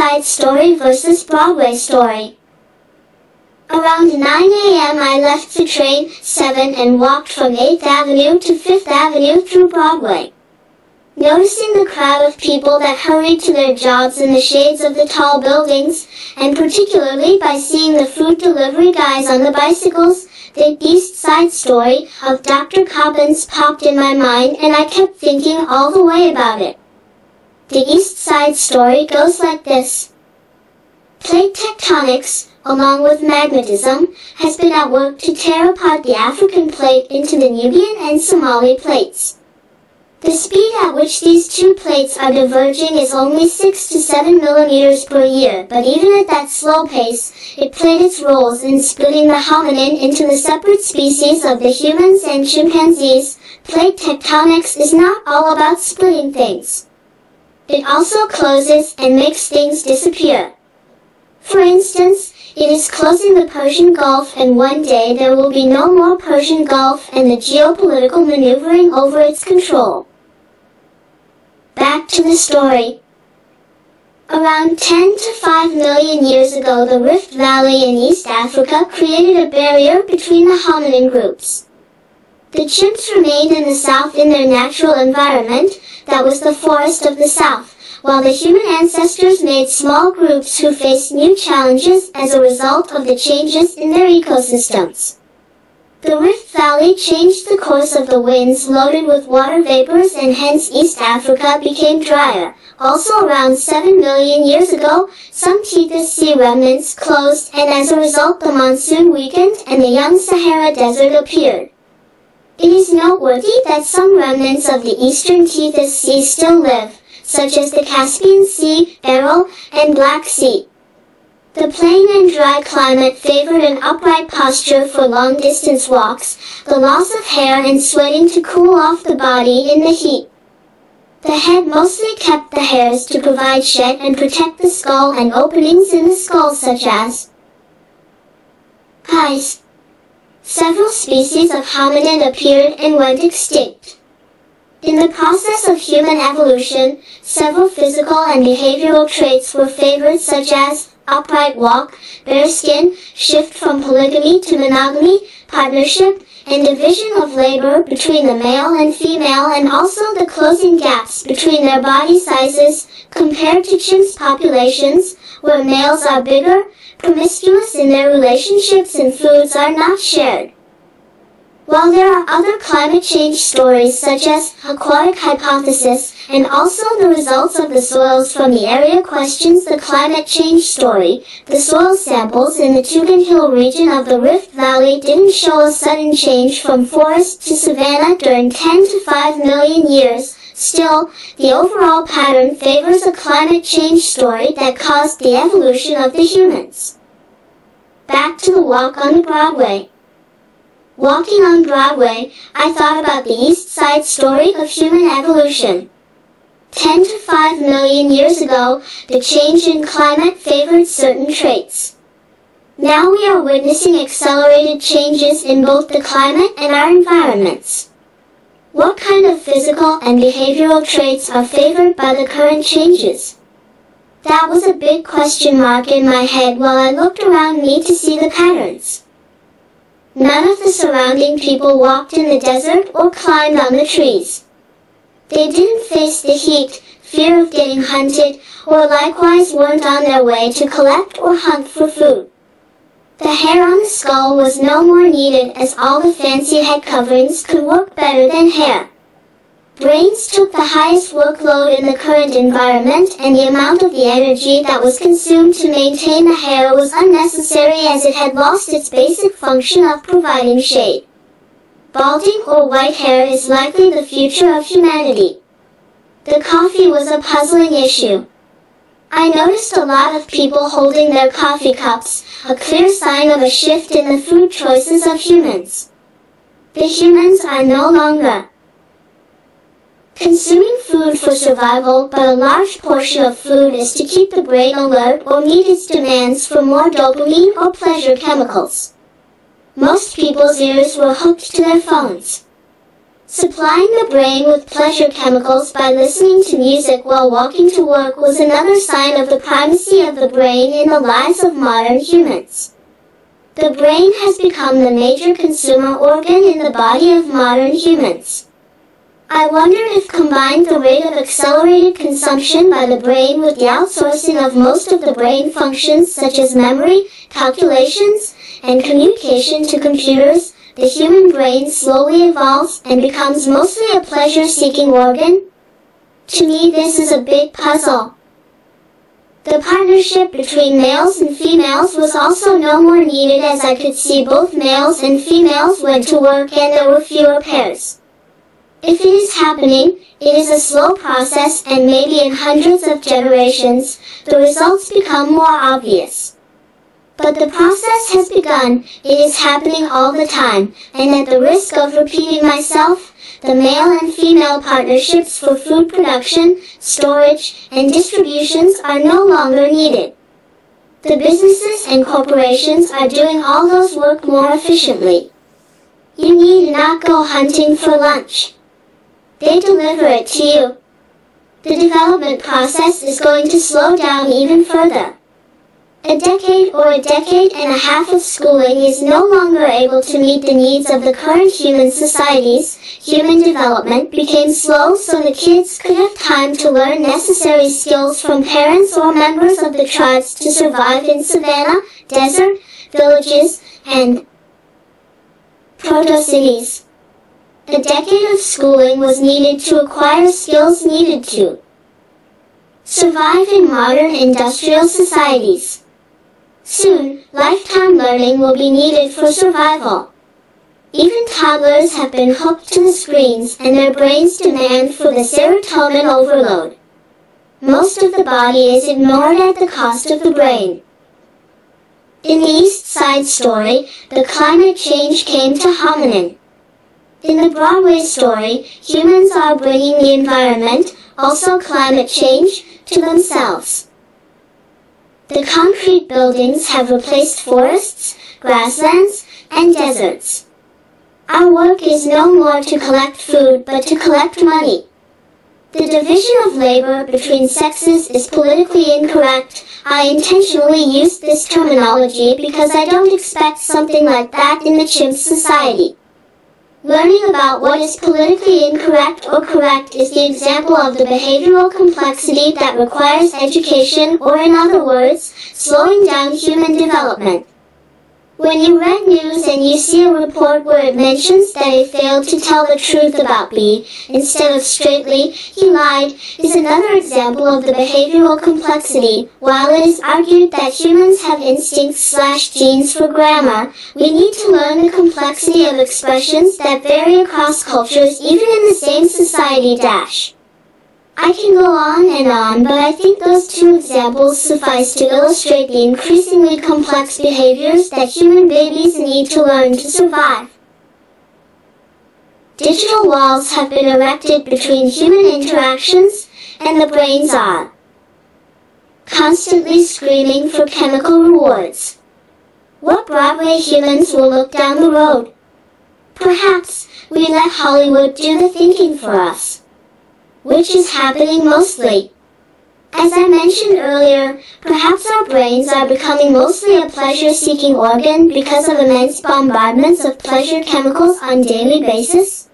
Side Story versus Broadway story. Around 9 a.m. I left the train 7 and walked from 8th Avenue to 5th Avenue through Broadway. Noticing the crowd of people that hurried to their jobs in the shades of the tall buildings, and particularly by seeing the food delivery guys on the bicycles, the East Side Story of Dr. Cobbins popped in my mind, and I kept thinking all the way about it. The East Side Story goes like this. Plate tectonics, along with magnetism, has been at work to tear apart the African plate into the Nubian and Somali plates. The speed at which these two plates are diverging is only 6 to 7 millimeters per year, but even at that slow pace, it played its roles in splitting the hominin into the separate species of the humans and chimpanzees. Plate tectonics is not all about splitting things. It also closes and makes things disappear. For instance, it is closing the Persian Gulf, and one day there will be no more Persian Gulf and the geopolitical maneuvering over its control. Back to the story. Around 10 to 5 million years ago, the Rift Valley in East Africa created a barrier between the hominin groups. The chimps remained in the south in their natural environment, that was the forest of the south, while the human ancestors made small groups who faced new challenges as a result of the changes in their ecosystems. The Rift Valley changed the course of the winds loaded with water vapors, and hence East Africa became drier. Also around 7 million years ago, some Tethys sea remnants closed, and as a result the monsoon weakened and the young Sahara Desert appeared. It is noteworthy that some remnants of the eastern Tethys Sea still live, such as the Caspian Sea, Aral, and Black Sea. The plain and dry climate favored an upright posture for long-distance walks, the loss of hair and sweating to cool off the body in the heat. The head mostly kept the hairs to provide shed and protect the skull and openings in the skull, such as eyes. Several species of hominin appeared and went extinct. In the process of human evolution, several physical and behavioral traits were favored, such as upright walk, bare skin, shift from polygamy to monogamy, partnership, and division of labor between the male and female, and also the closing gaps between their body sizes compared to chimps populations, where males are bigger, promiscuous in their relationships, and foods are not shared. While there are other climate change stories such as aquatic hypothesis, and also the results of the soils from the area questions the climate change story, the soil samples in the Tugan Hill region of the Rift Valley didn't show a sudden change from forest to savanna during 10 to 5 million years. Still, the overall pattern favors a climate change story that caused the evolution of the humans. Back to the walk on Broadway. Walking on Broadway, I thought about the East Side Story of human evolution. 10 to 5 million years ago, the change in climate favored certain traits. Now we are witnessing accelerated changes in both the climate and our environments. What kind of physical and behavioral traits are favored by the current changes? That was a big question mark in my head while I looked around me to see the patterns. None of the surrounding people walked in the desert or climbed on the trees. They didn't face the heat, fear of getting hunted, or likewise weren't on their way to collect or hunt for food. The hair on the skull was no more needed, as all the fancy head coverings could work better than hair. Brains took the highest workload in the current environment, and the amount of the energy that was consumed to maintain the hair was unnecessary, as it had lost its basic function of providing shade. Balding or white hair is likely the future of humanity. The coffee was a puzzling issue. I noticed a lot of people holding their coffee cups, a clear sign of a shift in the food choices of humans. The humans are no longer consuming food for survival, but a large portion of food is to keep the brain alert or meet its demands for more dopamine or pleasure chemicals. Most people's ears were hooked to their phones. Supplying the brain with pleasure chemicals by listening to music while walking to work was another sign of the primacy of the brain in the lives of modern humans. The brain has become the major consumer organ in the body of modern humans. I wonder if combined the rate of accelerated consumption by the brain with the outsourcing of most of the brain functions such as memory, calculations, and communication to computers, the human brain slowly evolves and becomes mostly a pleasure-seeking organ? To me, this is a big puzzle. The partnership between males and females was also no more needed, as I could see both males and females went to work and there were fewer pairs. If it is happening, it is a slow process, and maybe in hundreds of generations, the results become more obvious. But the process has begun, it is happening all the time, and at the risk of repeating myself, the male and female partnerships for food production, storage, and distributions are no longer needed. The businesses and corporations are doing all those work more efficiently. You need not go hunting for lunch. They deliver it to you. The development process is going to slow down even further. A decade or a decade and a half of schooling is no longer able to meet the needs of the current human societies. Human development became slow, so the kids could have time to learn necessary skills from parents or members of the tribes to survive in savanna, desert, villages, and proto-cities. A decade of schooling was needed to acquire skills needed to survive in modern industrial societies. Soon, lifetime learning will be needed for survival. Even toddlers have been hooked to the screens, and their brains demand for the serotonin overload. Most of the body is ignored at the cost of the brain. In the East Side Story, the climate change came to hominin. In the Broadway story, humans are bringing the environment, also climate change, to themselves. The concrete buildings have replaced forests, grasslands, and deserts. Our work is no more to collect food but to collect money. The division of labor between sexes is politically incorrect. I intentionally used this terminology because I don't expect something like that in the chimp society. Learning about what is politically incorrect or correct is the example of the behavioral complexity that requires education, or in other words, slowing down human development. When you read news and you see a report where it mentions that A failed to tell the truth about B, instead of straightly, he lied, is another example of the behavioral complexity. While it is argued that humans have instincts/genes for grammar, we need to learn the complexity of expressions that vary across cultures even in the same society. I can go on, but I think those two examples suffice to illustrate the increasingly complex behaviors that human babies need to learn to survive. Digital walls have been erected between human interactions, and the brains are constantly screaming for chemical rewards. What Broadway humans will look down the road? Perhaps we let Hollywood do the thinking for us, which is happening mostly. As I mentioned earlier, perhaps our brains are becoming mostly a pleasure-seeking organ because of immense bombardments of pleasure chemicals on a daily basis.